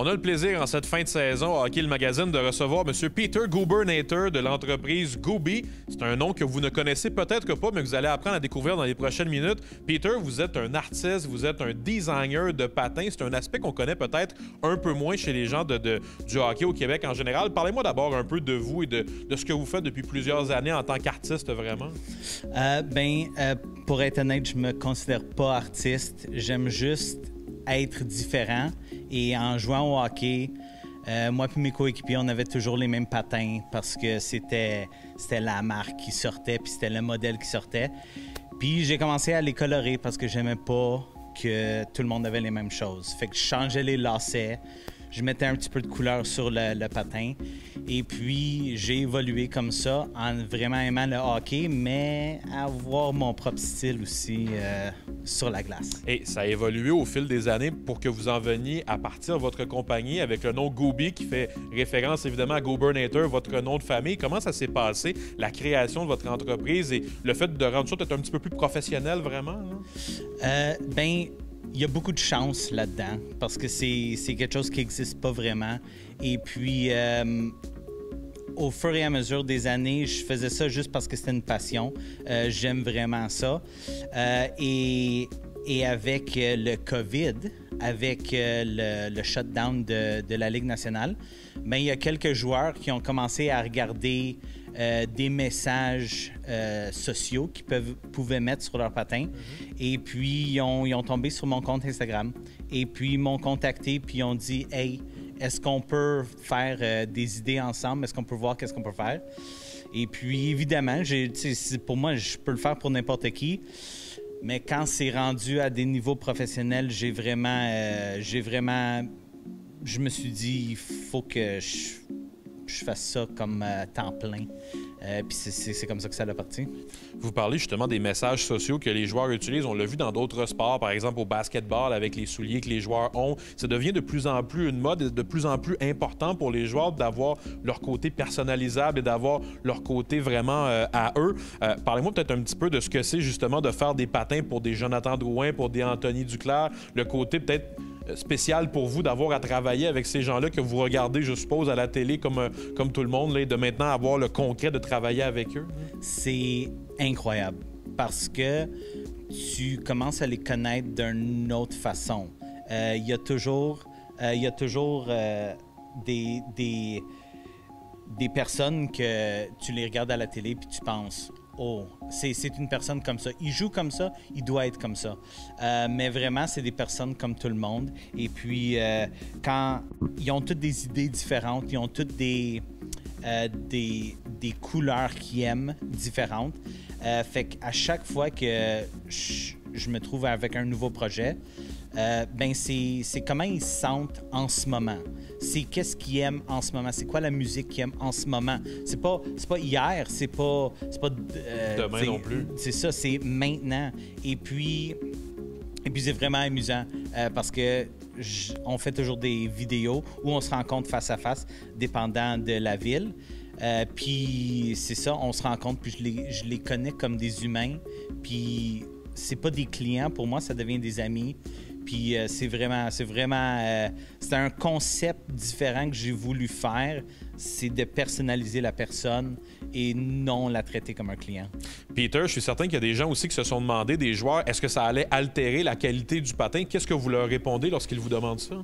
On a le plaisir en cette fin de saison à Hockey le Magazine de recevoir M. Peter Gubernator de l'entreprise Gooby. C'est un nom que vous ne connaissez peut-être pas, mais que vous allez apprendre à découvrir dans les prochaines minutes. Peter, vous êtes un artiste, vous êtes un designer de patins. C'est un aspect qu'on connaît peut-être un peu moins chez les gens du hockey au Québec en général. Parlez-moi d'abord un peu de vous et de ce que vous faites depuis plusieurs années en tant qu'artiste, vraiment. Pour être honnête, je me considère pas artiste. J'aime juste être différent. Et en jouant au hockey, moi et mes coéquipiers, on avait toujours les mêmes patins parce que c'était la marque qui sortait, puis c'était le modèle qui sortait. Puis j'ai commencé à les colorer parce que j'aimais pas que tout le monde avait les mêmes choses. Fait que je changeais les lacets, je mettais un petit peu de couleur sur le patin. Et puis, j'ai évolué comme ça en vraiment aimant le hockey, mais avoir mon propre style aussi sur la glace. Et ça a évolué au fil des années pour que vous en veniez à partir votre compagnie avec le nom Gooby qui fait référence évidemment à Gubernator, votre nom de famille. Comment ça s'est passé, la création de votre entreprise et le fait de rendre ça peut-être un petit peu plus professionnel vraiment? Il y a beaucoup de chance là-dedans parce que c'est quelque chose qui n'existe pas vraiment. Et puis, au fur et à mesure des années, je faisais ça juste parce que c'était une passion. J'aime vraiment ça. Et avec le COVID, avec le shutdown de la Ligue nationale, il y a quelques joueurs qui ont commencé à regarder des messages sociaux qu'ils pouvaient mettre sur leur patin. Et puis, ils ont tombé sur mon compte Instagram. Et puis, ils m'ont contacté, puis ils ont dit « Hey, est-ce qu'on peut faire des idées ensemble? Est-ce qu'on peut voir qu'est-ce qu'on peut faire? » Et puis, évidemment, pour moi, je peux le faire pour n'importe qui. Mais quand c'est rendu à des niveaux professionnels, je me suis dit, il faut que je fasse ça comme temps plein. Puis c'est comme ça que ça a parti. Vous parlez justement des messages sociaux que les joueurs utilisent. On l'a vu dans d'autres sports, par exemple au basketball, avec les souliers que les joueurs ont. Ça devient de plus en plus une mode et de plus en plus important pour les joueurs d'avoir leur côté personnalisable et d'avoir leur côté vraiment à eux. Parlez-moi peut-être un petit peu de ce que c'est justement de faire des patins pour des Jonathan Drouin, pour des Anthony Duclair, le côté peut-être spécial pour vous d'avoir à travailler avec ces gens-là que vous regardez, je suppose, à la télé comme tout le monde, là, et de maintenant avoir le concret de travailler avec eux? C'est incroyable parce que tu commences à les connaître d'une autre façon. Il y a toujours des personnes que tu les regardes à la télé puis tu penses « Oh, c'est une personne comme ça. Il joue comme ça, il doit être comme ça. » Mais vraiment, c'est des personnes comme tout le monde. Et puis, quand ils ont toutes des idées différentes, ils ont toutes des couleurs qu'ils aiment différentes. Fait qu'à chaque fois que je me trouve avec un nouveau projet, c'est comment ils se sentent en ce moment. C'est qu'est-ce qu'ils aiment en ce moment. C'est quoi la musique qu'ils aiment en ce moment. C'est pas hier, c'est pas demain non plus. C'est ça, c'est maintenant. Et puis c'est vraiment amusant parce que on fait toujours des vidéos où on se rencontre face à face, dépendant de la ville. Puis c'est ça, on se rencontre, puis je les connais comme des humains. Puis c'est pas des clients pour moi, ça devient des amis. Puis c'est un concept différent que j'ai voulu faire, c'est de personnaliser la personne et non la traiter comme un client. Peter, je suis certain qu'il y a des gens aussi qui se sont demandé, des joueurs, est-ce que ça allait altérer la qualité du patin? Qu'est-ce que vous leur répondez lorsqu'ils vous demandent ça?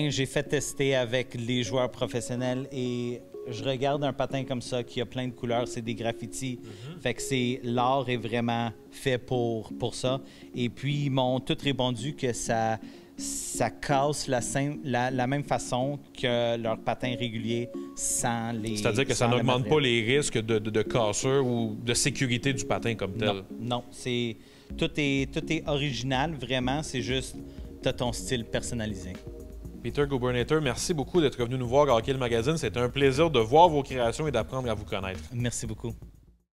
J'ai fait tester avec les joueurs professionnels et je regarde un patin comme ça qui a plein de couleurs, c'est des graffitis. Fait que l'art est vraiment fait pour ça. Et puis, ils m'ont tous répondu que ça casse la même façon que leur patin régulier sans les... C'est-à-dire que ça n'augmente pas les risques de cassure ou de sécurité du patin comme tel? Non, tout est original, vraiment. C'est juste, tu as ton style personnalisé. Peter Gubernator, merci beaucoup d'être venu nous voir à Hockey le Magazine. C'était un plaisir de voir vos créations et d'apprendre à vous connaître. Merci beaucoup.